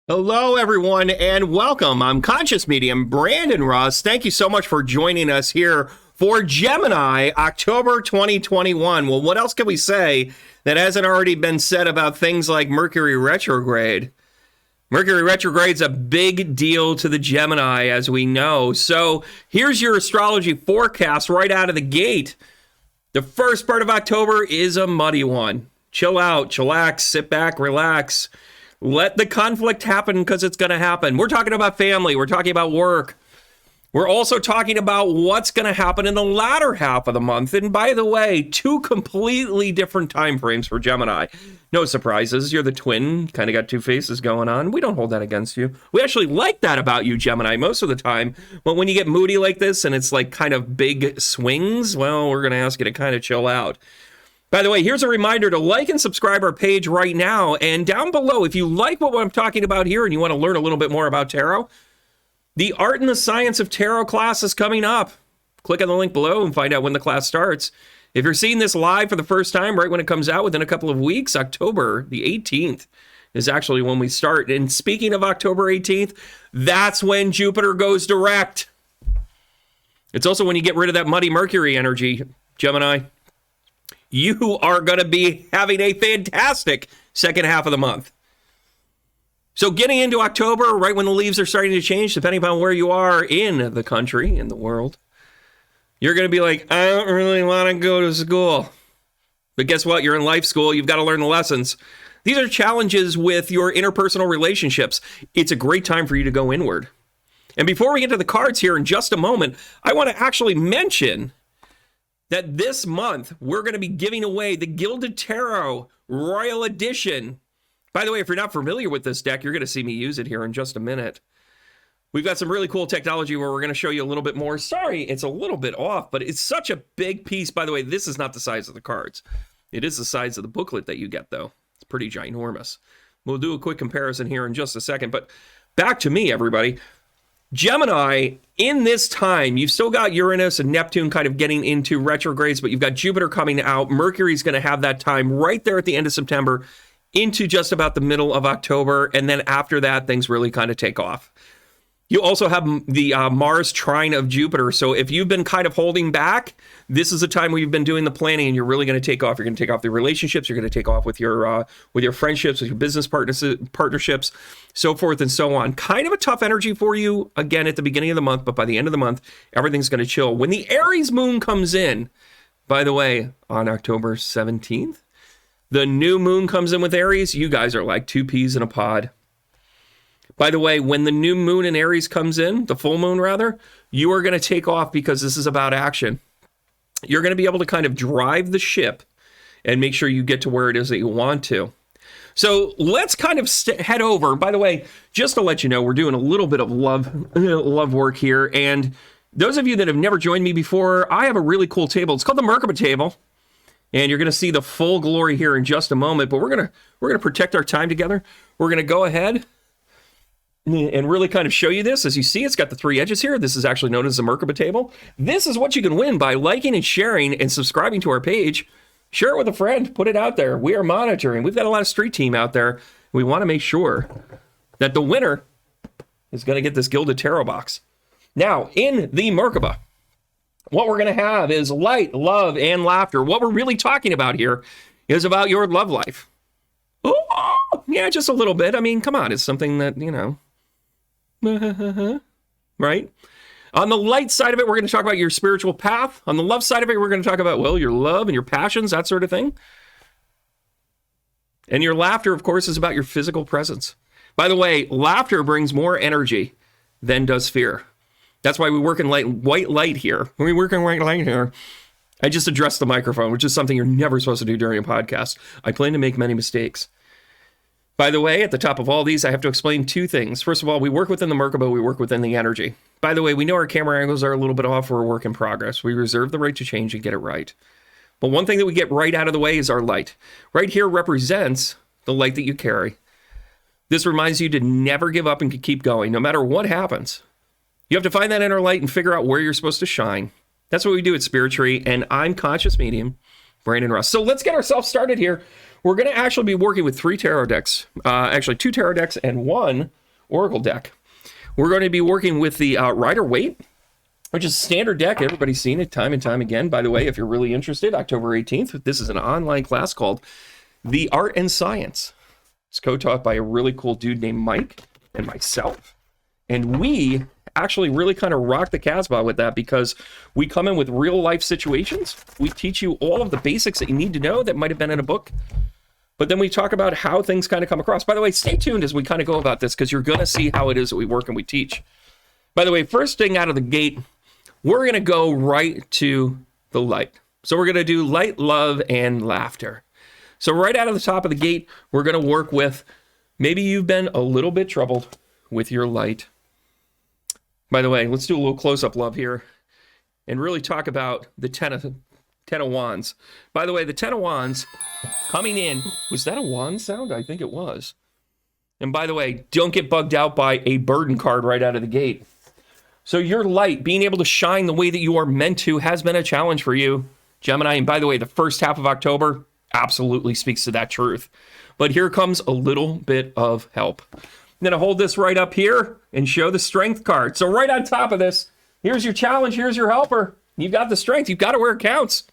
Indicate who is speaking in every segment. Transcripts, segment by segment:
Speaker 1: Hello, everyone, and welcome. I'm Conscious Medium Brandon Russ. Thank you so much for joining us here for Gemini, October 2021. Well, what else can we say that hasn't already been said about things like Mercury retrograde? Mercury retrograde's a big deal to the Gemini, as we know. So here's your astrology forecast right out of the gate. The first part of October is a muddy one. Chill out, chillax, sit back, relax. Let the conflict happen because it's going to happen. We're talking about family. We're talking about work. We're also talking about what's going to happen in the latter half of the month. And by the way, two completely different time frames for Gemini. No surprises. You're the twin. Kind of got two faces going on. We don't hold that against you. We actually like that about you, Gemini, most of the time. But when you get moody like this and it's like kind of big swings, well, we're going to ask you to kind of chill out. By the way, here's a reminder to like and subscribe our page right now. And down below, if you like what I'm talking about here and you want to learn a little bit more about tarot, the Art and the Science of Tarot class is coming up. Click on the link below and find out when the class starts. If you're seeing this live for the first time, right when it comes out within a couple of weeks, October the 18th is actually when we start. And speaking of October 18th, that's when Jupiter goes direct. It's also when you get rid of that muddy Mercury energy, Gemini. You are going to be having a fantastic second half of the month. So getting into October, right when the leaves are starting to change, depending upon where you are in the country, in the world, you're going to be like, I don't really want to go to school. But guess what? You're in life school. You've got to learn the lessons. These are challenges with your interpersonal relationships. It's a great time for you to go inward. And before we get to the cards here in just a moment, I want to actually mention that this month, we're going to be giving away the Gilded Tarot Royal Edition. By the way, if you're not familiar with this deck, you're going to see me use it here in just a minute. We've got some really cool technology where we're going to show you a little bit more. Sorry, it's a little bit off, but it's such a big piece. By the way, this is not the size of the cards. It is the size of the booklet that you get, though. It's pretty ginormous. We'll do a quick comparison here in just a second, but back to me, everybody. Gemini, in this time, you've still got Uranus and Neptune kind of getting into retrogrades, but you've got Jupiter coming out. Mercury's going to have that time right there at the end of September into just about the middle of October. And then after that, things really kind of take off. You also have the Mars trine of Jupiter. So if you've been kind of holding back, this is a time where you've been doing the planning and you're really going to take off. You're going to take off the relationships. You're going to take off with your friendships, with your business partnerships, so forth and so on. Kind of a tough energy for you, again, at the beginning of the month, but by the end of the month, everything's going to chill. When the Aries Moon comes in, by the way, on October 17th, the new moon comes in with Aries. You guys are like two peas in a pod. By the way, when the new moon in Aries comes in, the full moon rather, you are going to take off because this is about action. You're going to be able to kind of drive the ship and make sure you get to where it is that you want to. So let's kind of head over. By the way, just to let you know, we're doing a little bit of love work here. And those of you that have never joined me before, I have a really cool table. It's called the Merkaba table. And you're going to see the full glory here in just a moment. But we're going to protect our time together. We're going to go ahead and really kind of show you this. As you see, it's got the three edges here. This is actually known as the Merkaba table. This is what you can win by liking and sharing and subscribing to our page. Share it with a friend. Put it out there. We are monitoring. We've got a lot of street team out there. We want to make sure that the winner is going to get this Gilded Tarot box. Now, in the Merkaba, what we're going to have is light, love, and laughter. What we're really talking about here is about your love life. Oh, yeah, just a little bit. I mean, come on. It's something that, you know, right? On the light side of it, we're going to talk about your spiritual path. On the love side of it, we're going to talk about, well, your love and your passions, that sort of thing. And your laughter, of course, is about your physical presence. By the way, laughter brings more energy than does fear. That's why we work in white light here. When we work in white light here, I just addressed the microphone, which is something you're never supposed to do during a podcast. I plan to make many mistakes. By the way, at the top of all these, I have to explain two things. First of all, we work within the Merkaba, we work within the energy. By the way, we know our camera angles are a little bit off. We're a work in progress. We reserve the right to change and get it right. But one thing that we get right out of the way is our light. Right here represents the light that you carry. This reminds you to never give up and to keep going, no matter what happens. You have to find that inner light and figure out where you're supposed to shine. That's what we do at Spirit Tree, and I'm Conscious Medium Brandon Russ. So let's get ourselves started here we're going to actually be working with 3 tarot decks, actually 2 tarot decks and 1 oracle deck. We're going to be working with the Rider-Waite, which is a standard deck. Everybody's seen it time and time again. By the way, if you're really interested, October 18th, this is an online class called The Art and Science. It's co-taught by a really cool dude named Mike and myself. And we actually really kind of rock the Casbah with that because we come in with real life situations. We teach you all of the basics that you need to know that might have been in a book. But then we talk about how things kind of come across. By the way, stay tuned as we kind of go about this because you're going to see how it is that we work and we teach. By the way, first thing out of the gate, we're going to go right to the light. So we're going to do light, love, and laughter. So right out of the top of the gate, we're going to work with maybe you've been a little bit troubled with your light. By the way, let's do a little close-up love here and really talk about the Ten of Wands. By the way, the Ten of Wands coming in, was that a wand sound? I think it was. And by the way, don't get bugged out by a burden card right out of the gate. So your light, being able to shine the way that you are meant to, has been a challenge for you, Gemini. And by the way, the first half of October absolutely speaks to that truth. But here comes a little bit of help. I'm going to hold this right up here and show the strength card. So right on top of this, here's your challenge, here's your helper. You've got the strength, you've got it where it counts.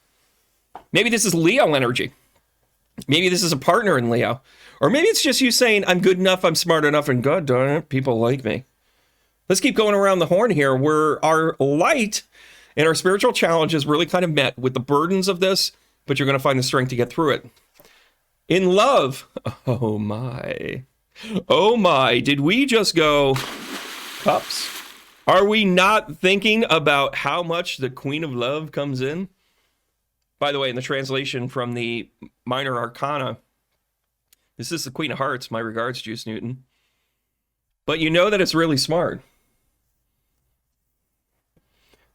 Speaker 1: Maybe this is Leo energy. Maybe this is a partner in Leo. Or maybe it's just you saying, I'm good enough, I'm smart enough, and God darn it, people like me. Let's keep going around the horn here where our light and our spiritual challenge is really kind of met with the burdens of this, but you're going to find the strength to get through it. In love, oh my, did we just go cups? Are we not thinking about how much the Queen of Love comes in? By the way, in the translation from the Minor Arcana, this is the Queen of Hearts. My regards, Juice Newton. But you know that it's really smart.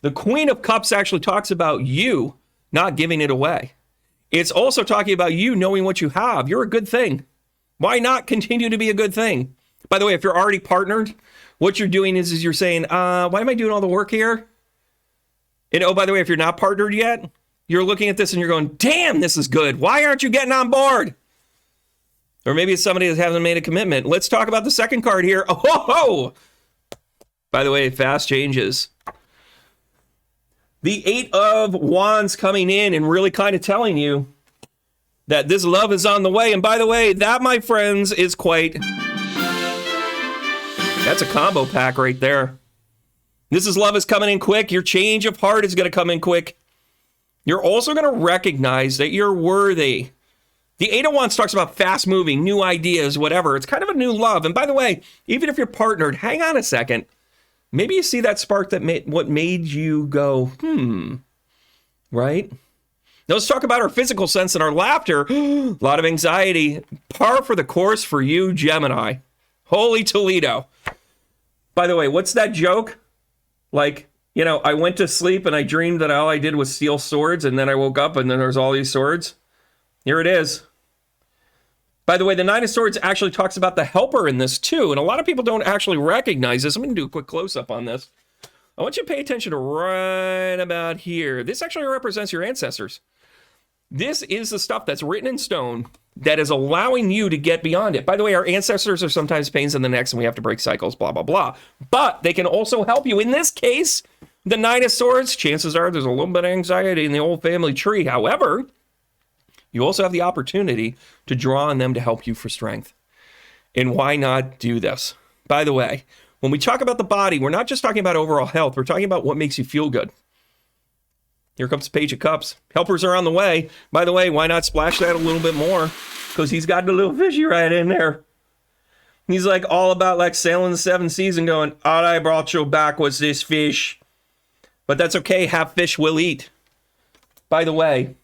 Speaker 1: The Queen of Cups actually talks about you not giving it away. It's also talking about you knowing what you have. You're a good thing. Why not continue to be a good thing? By the way, if you're already partnered, what you're doing is you're saying, why am I doing all the work here? And oh, by the way, if you're not partnered yet, you're looking at this and you're going, damn, this is good. Why aren't you getting on board? Or maybe it's somebody that hasn't made a commitment. Let's talk about the second card here. Oh! By the way, fast changes. The 8 of Wands coming in and really kind of telling you that this love is on the way. And by the way, that, my friends, is quite... That's a combo pack right there. This is love is coming in quick. Your change of heart is going to come in quick. You're also going to recognize that you're worthy. The 8 of Wands talks about fast moving, new ideas, whatever. It's kind of a new love. And by the way, even if you're partnered, hang on a second. Maybe you see that spark that made you go, right? Now let's talk about our physical sense and our laughter. A lot of anxiety. Par for the course for you, Gemini. Holy Toledo. By the way, what's that joke? Like, you know, I went to sleep and I dreamed that all I did was steal swords, and then I woke up and then there's all these swords. Here it is. By the way, the 9 of Swords actually talks about the helper in this too, and a lot of people don't actually recognize this. I'm going to do a quick close-up on this. I want you to pay attention to right about here. This actually represents your ancestors. This is the stuff that's written in stone that is allowing you to get beyond it. By the way, our ancestors are sometimes pains in the necks and we have to break cycles, blah, blah, blah. But they can also help you. In this case, the 9 of Swords, chances are there's a little bit of anxiety in the old family tree. However, you also have the opportunity to draw on them to help you for strength. And why not do this? By the way, when we talk about the body, we're not just talking about overall health. We're talking about what makes you feel good. Here comes the Page of Cups. Helpers are on the way. By the way, why not splash that a little bit more? Because he's got the little fishy right in there. He's like all about like sailing the 7 seas and going, all I brought you back was this fish. But that's okay. Half fish will eat. By the way,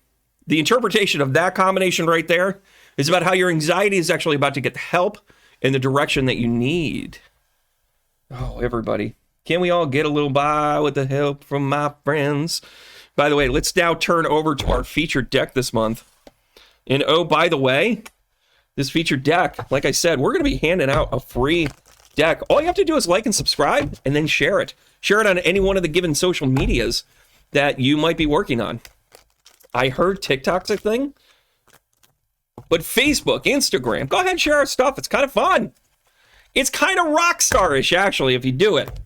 Speaker 1: the interpretation of that combination right there is about how your anxiety is actually about to get the help in the direction that you need. Oh, everybody. Can we all get a little by with the help from my friends? By the way, let's now turn over to our featured deck this month. And oh, by the way, this featured deck, like I said, we're going to be handing out a free deck. All you have to do is like and subscribe and then share it. Share it on any one of the given social medias that you might be working on. I heard TikTok's a thing. But Facebook, Instagram, go ahead and share our stuff. It's kind of fun. It's kind of rock star-ish, actually, if you do it.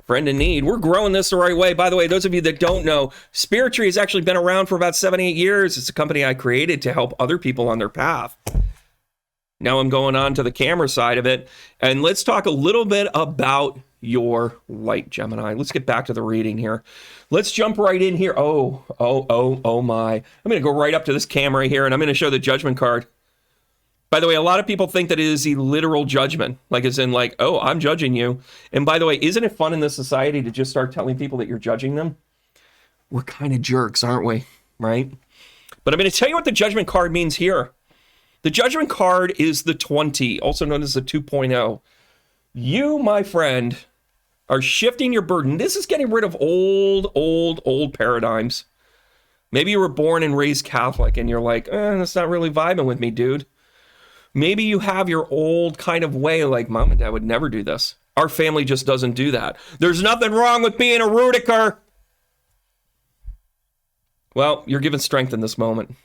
Speaker 1: Friend in need. We're growing this the right way. By the way, those of you that don't know, Spirit Tree has actually been around for about 7-8 years. It's a company I created to help other people on their path. Now I'm going on to the camera side of it. And let's talk a little bit about your light, Gemini. Let's get back to the reading here. Let's jump right in here. Oh my. I'm going to go right up to this camera here, and I'm going to show the judgment card. By the way, a lot of people think that it is the literal judgment, like as in like, oh, I'm judging you. And by the way, isn't it fun in this society to just start telling people that you're judging them? We're kind of jerks, aren't we? Right? But I'm going to tell you what the judgment card means here. The judgment card is the 20, also known as the 2.0. You, my friend, are shifting your burden. This is getting rid of old paradigms. Maybe you were born and raised Catholic and you're like, that's not really vibing with me, dude. Maybe you have your old kind of way, like mom and dad would never do this. Our family just doesn't do that. There's nothing wrong with being a Rudiker. Well, you're given strength in this moment.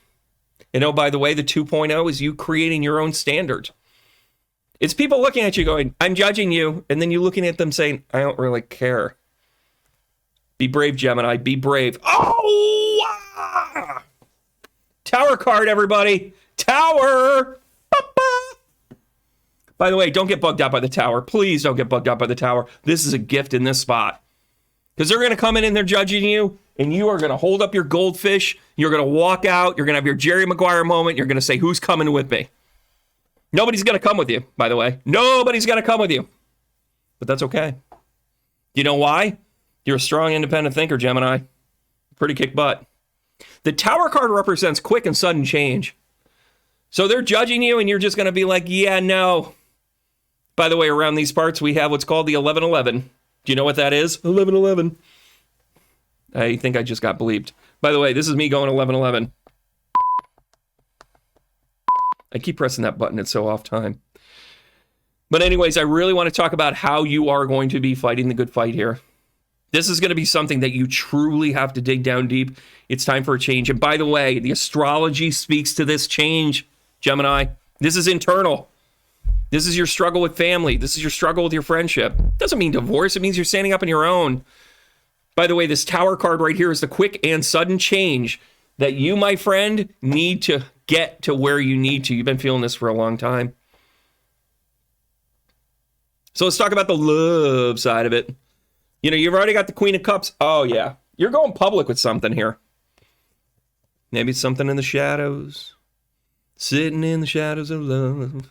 Speaker 1: And oh, by the way, the 2.0 is you creating your own standard. It's people looking at you going, I'm judging you. And then you looking at them saying, I don't really care. Be brave, Gemini. Be brave. Oh! Ah! Tower card, everybody. Tower. By the way, don't get bugged out by the tower. Please don't get bugged out by the tower. This is a gift in this spot. Because they're going to come in and they're judging you, and you are going to hold up your goldfish. You're going to walk out. You're going to have your Jerry Maguire moment. You're going to say, who's coming with me? Nobody's going to come with you, by the way. Nobody's going to come with you. But that's okay. You know why? You're a strong, independent thinker, Gemini. Pretty kick butt. The tower card represents quick and sudden change. So they're judging you, and you're just going to be like, yeah, no. By the way, around these parts, we have what's called the 1111. Do you know what that is? 1111. I think I just got bleeped. By the way, this is me going 1111. I keep pressing that button. It's so off time. But anyways, I really want to talk about how you are going to be fighting the good fight here. This is going to be something that you truly have to dig down deep. It's time for a change. And by the way, the astrology speaks to this change, Gemini. This is internal. This is your struggle with family. This is your struggle with your friendship. Doesn't mean divorce. It means you're standing up on your own. By the way, this tower card right here is the quick and sudden change that you, my friend, need to get to where you need to. You've been feeling this for a long time. So let's talk about the love side of it. You know, you've already got the Queen of Cups. Oh, yeah. You're going public with something here. Maybe it's something in the shadows. Sitting in the shadows of love.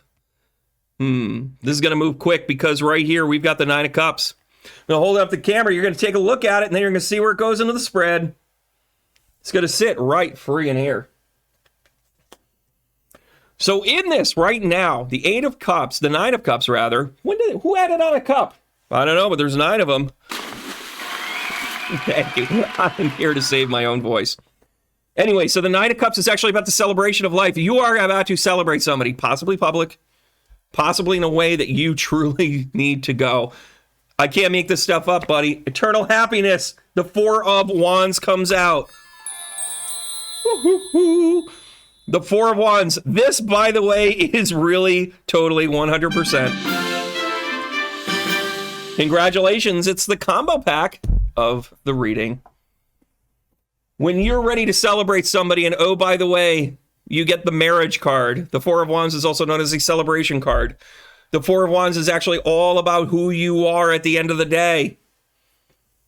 Speaker 1: This is going to move quick because right here we've got the 9 of Cups. I'm going to hold up the camera. You're going to take a look at it, and then you're going to see where it goes into the spread. It's going to sit right free in here. So in this right now, the 8 of Cups, the 9 of Cups rather, who added on a cup? I don't know, but there's 9 of them. Thank you. I'm here to save my own voice. Anyway, so the 9 of Cups is actually about the celebration of life. You are about to celebrate somebody, possibly public, possibly in a way that you truly need to go. I can't make this stuff up, buddy. Eternal happiness. The 4 of Wands comes out. Woo-hoo-hoo. The 4 of Wands. This, by the way, is really totally 100%. Congratulations. It's the combo pack of the reading. When you're ready to celebrate somebody, and oh, by the way, you get the marriage card. The 4 of Wands is also known as the celebration card. The 4 of Wands is actually all about who you are at the end of the day.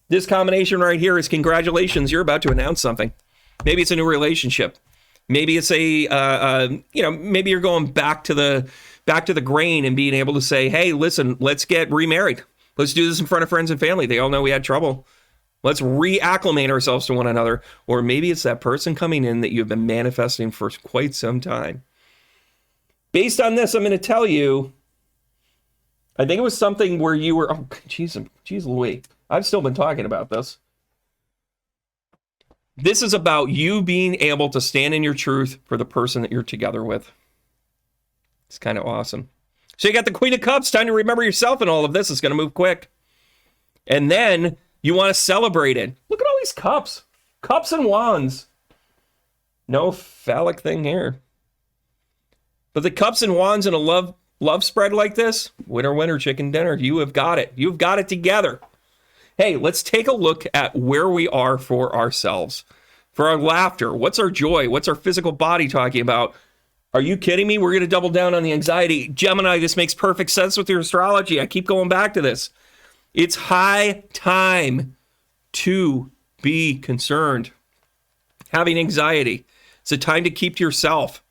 Speaker 1: This combination right here is congratulations. You're about to announce something. Maybe it's a new relationship. Maybe it's maybe you're going back to the grain and being able to say, hey, listen, let's get remarried. Let's do this in front of friends and family. They all know we had trouble. Let's reacclimate ourselves to one another. Or maybe it's that person coming in that you've been manifesting for quite some time. Based on this, I'm going to tell you, I think it was something where you were, oh, geez Louise, I've still been talking about this. This is about you being able to stand in your truth for the person that you're together with. It's kind of awesome. So you got the Queen of Cups, time to remember yourself in all of this. It's going to move quick. And then you want to celebrate it. Look at all these cups. Cups and wands. No phallic thing here. But the cups and wands in a love spread like this, winner, winner, chicken dinner. You have got it. You've got it together. Hey, let's take a look at where we are for ourselves. For our laughter, what's our joy? What's our physical body talking about? Are you kidding me? We're going to double down on the anxiety. Gemini, this makes perfect sense with your astrology. I keep going back to this. It's high time to be concerned. Having anxiety. It's a time to keep to yourself.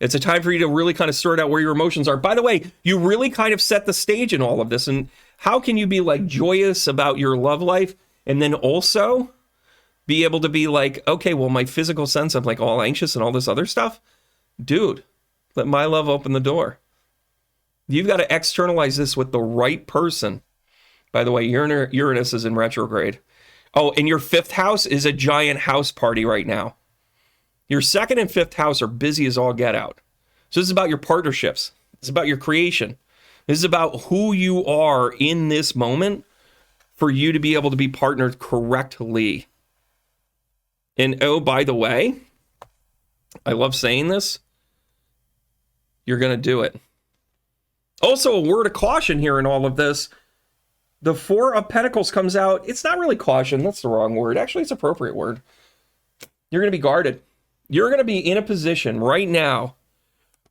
Speaker 1: It's a time for you to really kind of sort out where your emotions are. By the way, you really kind of set the stage in all of this. And how can you be like joyous about your love life and then also be able to be like, okay, well, my physical sense, I'm like all anxious and all this other stuff. Dude, let my love open the door. You've got to externalize this with the right person. By the way, Uranus is in retrograde. Oh, and your fifth house is a giant house party right now. Your second and fifth house are busy as all get out. So this is about your partnerships. It's about your creation. This is about who you are in this moment for you to be able to be partnered correctly. And oh, by the way, I love saying this. You're going to do it. Also, a word of caution here in all of this. The Four of Pentacles comes out. It's not really caution. That's the wrong word. Actually, it's an appropriate word. You're going to be guarded. You're going to be in a position right now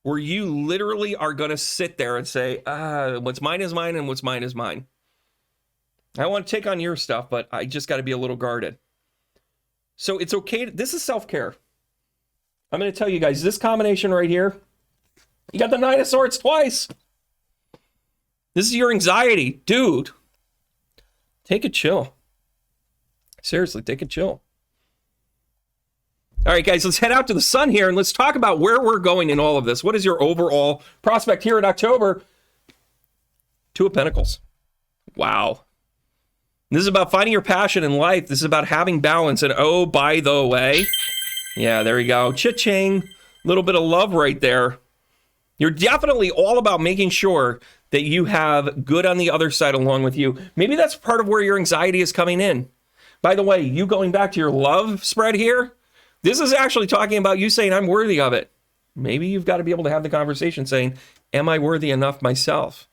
Speaker 1: where you literally are going to sit there and say, what's mine is mine and what's mine is mine. I want to take on your stuff, but I just got to be a little guarded. So it's okay. This is self-care. I'm going to tell you guys, this combination right here, you got the Nine of Swords twice. This is your anxiety. Dude, take a chill. Seriously, take a chill. All right, guys, let's head out to the sun here and let's talk about where we're going in all of this. What is your overall prospect here in October? Two of Pentacles. Wow. This is about finding your passion in life. This is about having balance. And oh, by the way, yeah, there you go. Cha-ching. A little bit of love right there. You're definitely all about making sure that you have good on the other side along with you. Maybe that's part of where your anxiety is coming in. By the way, you going back to your love spread here, this is actually talking about you saying, I'm worthy of it. Maybe you've got to be able to have the conversation saying, am I worthy enough myself?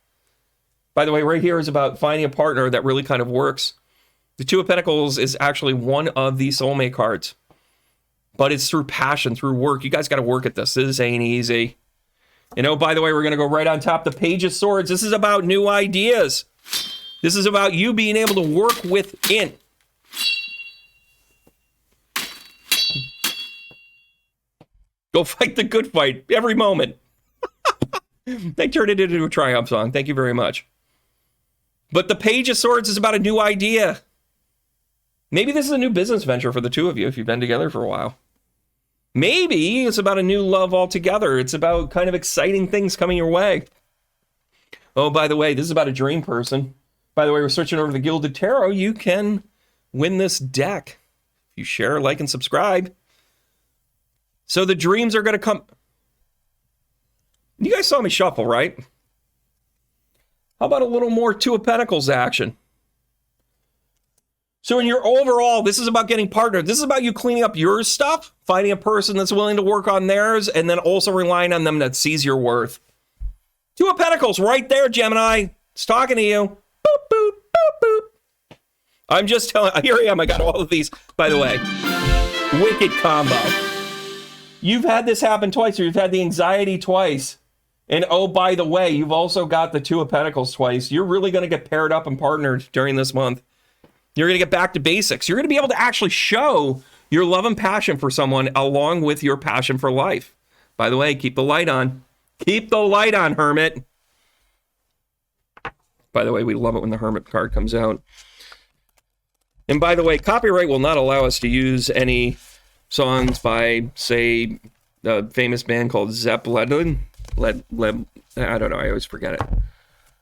Speaker 1: By the way, right here is about finding a partner that really kind of works. The Two of Pentacles is actually one of the soulmate cards. But it's through passion, through work. You guys got to work at this. This ain't easy. And oh, by the way, we're going to go right on top. The Page of Swords. This is about new ideas. This is about you being able to work within. Go fight the good fight every moment. They turned it into a triumph song. Thank you very much. But the Page of Swords is about a new idea. Maybe this is a new business venture for the two of you if you've been together for a while. Maybe it's about a new love altogether. It's about kind of exciting things coming your way. Oh, by the way, this is about a dream person. By the way, we're switching over to the Gilded Tarot. You can win this deck if you share, like, and subscribe. So the dreams are going to come. You guys saw me shuffle, right? How about a little more Two of Pentacles action? So in your overall, this is about getting partnered. This is about you cleaning up your stuff, finding a person that's willing to work on theirs, and then also relying on them that sees your worth. Two of Pentacles right there, Gemini. It's talking to you. Boop, boop, boop, boop. I'm just telling, here I am. I got all of these, by the way. Wicked combo. You've had this happen twice, or you've had the anxiety twice. And oh, by the way, you've also got the Two of Pentacles twice. You're really going to get paired up and partnered during this month. You're going to get back to basics. You're going to be able to actually show your love and passion for someone along with your passion for life. By the way, keep the light on. Keep the light on, Hermit. By the way, we love it when the Hermit card comes out. And by the way, copyright will not allow us to use any songs by, say, a famous band called Zeppelin. I don't know. I always forget it.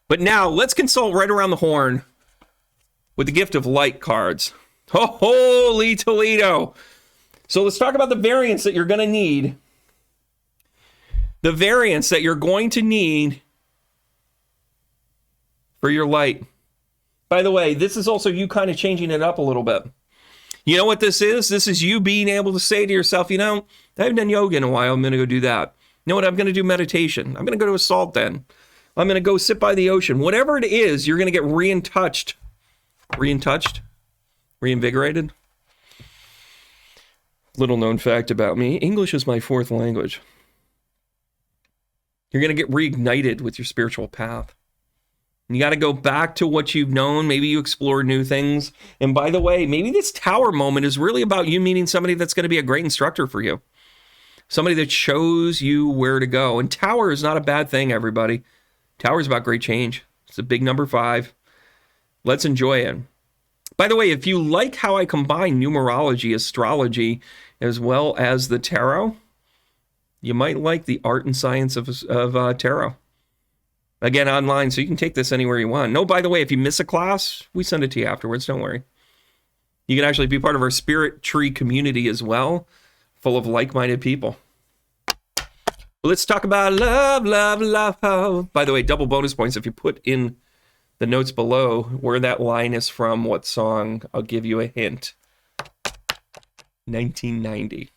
Speaker 1: But now, let's consult right around the horn with the Gift of Light cards. Holy Toledo. So let's talk about the variants that you're going to need. The variants that you're going to need for your light. By the way, this is also you kind of changing it up a little bit. You know what this is? This is you being able to say to yourself, you know, I haven't done yoga in a while. I'm going to go do that. know what? I'm going to do meditation. I'm going to go to a salt den. I'm going to go sit by the ocean. Whatever it is, you're going to get reinvigorated. Little known fact about me, English is my fourth language. You're going to get reignited with your spiritual path. You got to go back to what you've known. Maybe you explore new things. And by the way, maybe this tower moment is really about you meeting somebody that's going to be a great instructor for you. Somebody that shows you where to go. And tower is not a bad thing, everybody. Tower is about great change. It's a big number 5. Let's enjoy it. By the way, if you like how I combine numerology, astrology, as well as the tarot, you might like the art and science of tarot. Again, online, so you can take this anywhere you want. No, by the way, if you miss a class, we send it to you afterwards. Don't worry. You can actually be part of our spirit tree community as well, full of like-minded people. Let's talk about love, love, love. By the way, double bonus points if you put in the notes below where that line is from, what song. I'll give you a hint. 1990.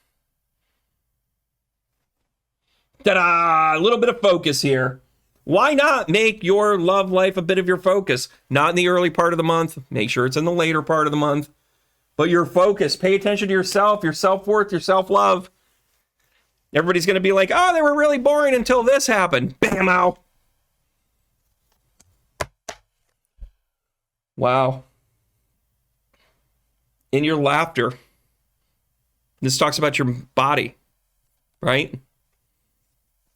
Speaker 1: Ta-da! A little bit of focus here. Why not make your love life a bit of your focus? Not in the early part of the month. Make sure it's in the later part of the month. But your focus. Pay attention to yourself, your self-worth, your self-love. Everybody's going to be like, oh, they were really boring until this happened. Bam-ow. Wow. In your laughter. This talks about your body, right?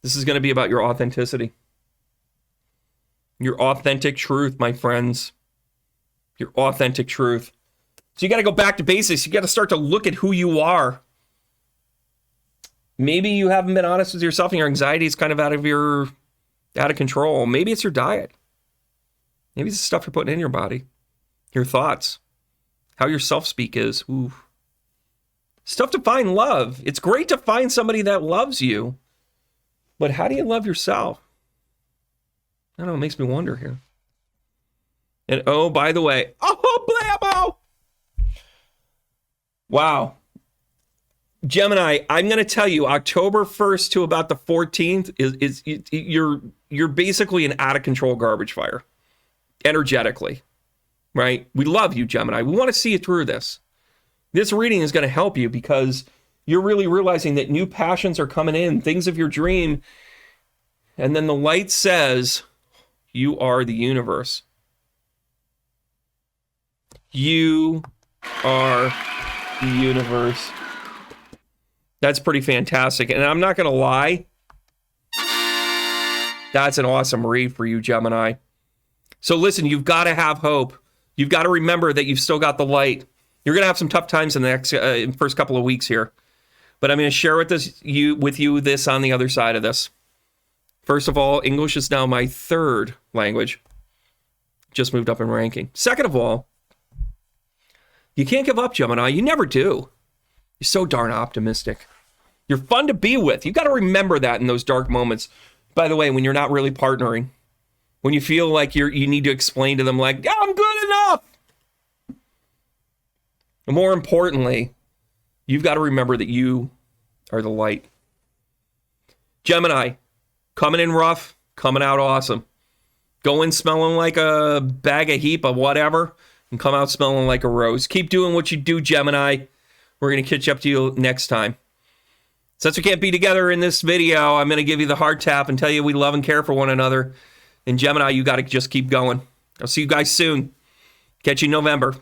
Speaker 1: This is going to be about your authenticity. Your authentic truth, my friends. Your authentic truth. So you got to go back to basics. You got to start to look at who you are. Maybe you haven't been honest with yourself and your anxiety is kind of out of control. Maybe it's your diet. Maybe it's the stuff you're putting in your body. Your thoughts. How your self-speak is. Ooh. It's tough to find love. It's great to find somebody that loves you. But how do you love yourself? I don't know, it makes me wonder here. And oh, by the way, oh, blammo! Wow. Gemini, I'm going to tell you, October 1st to about the 14th is you're basically an out of control garbage fire, energetically, right? We love you, Gemini. We want to see you through this. This reading is going to help you because you're really realizing that new passions are coming in, things of your dream, and then the light says, you are the universe. You are the universe. That's pretty fantastic. And I'm not going to lie. That's an awesome read for you, Gemini. So listen, you've got to have hope. You've got to remember that you've still got the light. You're going to have some tough times in the next first couple of weeks here. But I'm going to share with you this on the other side of this. First of all, English is now my third language. Just moved up in ranking. Second of all, you can't give up, Gemini. You never do. You're so darn optimistic. You're fun to be with. You got to remember that in those dark moments. By the way, when you're not really partnering, when you feel like you need to explain to them like, I'm good enough. And more importantly, you've got to remember that you are the light. Gemini, coming in rough, coming out awesome. Go in smelling like a bag of heap of whatever, and come out smelling like a rose. Keep doing what you do, Gemini. We're going to catch up to you next time. Since we can't be together in this video, I'm going to give you the heart tap and tell you we love and care for one another. And Gemini, you got to just keep going. I'll see you guys soon. Catch you in November.